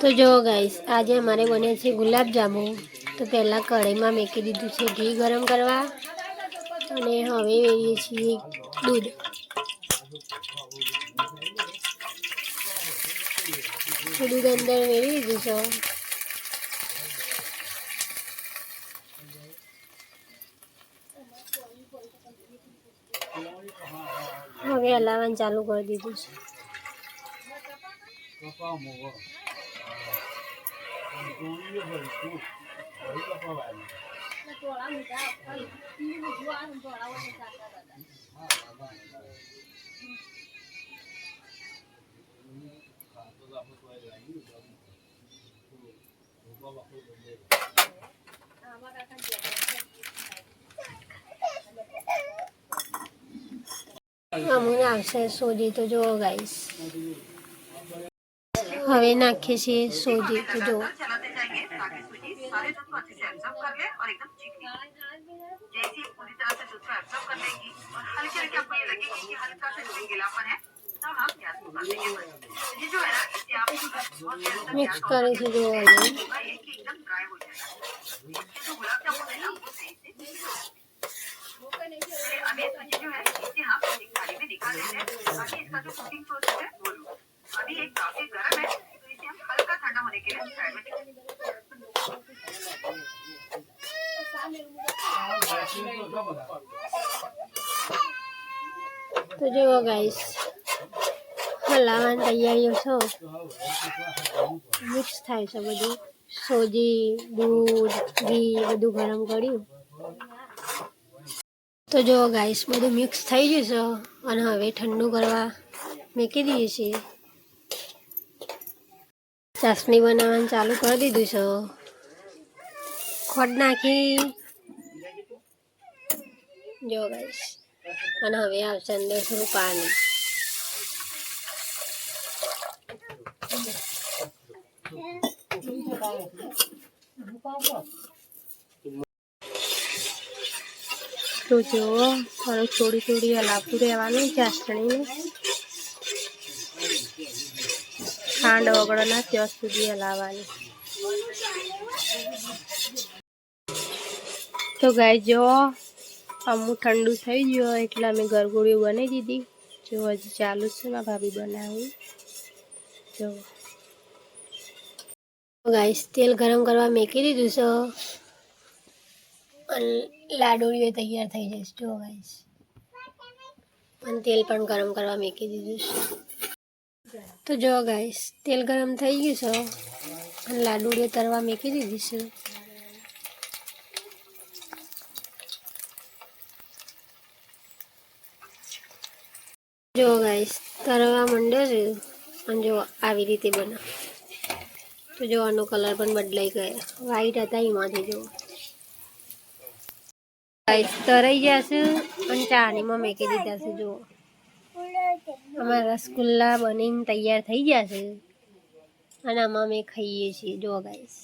तो जो गाइस आज हमारे बने छे गुलाब जामुन। तो पहला कढ़ाई में मेकी दीधुं छे घी गरम करवा अने हवे वेरीए छीए दूध। दूध अंदर वेरी दीधुं छे। हवे हलावવાનું चालू कर दीधुं छे। अमूल आवशे सोजी। तो जो गाइस हवे नाखे छे सोजी। तो जो मिक्स करे छे जो तो जो गाइस हलावानी तैयारीओ छे। मिक्स थाय छे बधुं। सोजी दूध घी बधुं गरम कर्युं। तो जो गाइस बधुं मिक्स थई गयुं छे अने हवे ठंडू करवा मूकी दीए छीए। चासणी बनावવાનું चालू कर दीधुं छे। खड नाखी जो गाइस अने हवे आवशे अंदर थोडું पाणी। तो जो थोड़ी थोड़ी हलावतुं रहेवानुं चासणी खांड वगड़े ना त्यां सुधी हलाववानी। तो गाइस जो अमू ठंडू थई गयो એટલે અમે ગરગોળીઓ બનાવી દીધી। જો હજી ચાલુ છે મારા ભાભી બનાવી। જો ગાइस तेल गरम करवा મૂકી દીધું છે અને લાડુળીઓ તૈયાર થઈ જશે। જો ગાइस અને તેલ પણ ગરમ કરવા મૂકી દીધું છે। तो जो गाइस तेल गरम થઈ ગયું છે અને લાડુળીઓ તરવા મૂકી દીધી છે। जो गाइस तरवा मंड्यो छे अने जो आवी रीते बने। तो जो आनो कलर पण बदलाई गयो। व्हाइट हता एमांथी जो गाइस तराई जशे अने चाळणीमां मूकी दीधा छे। जो अमारा रसगुल्ला बनीने तैयार थई गया छे अने आमां अमे खाईए छीए। जो गाइस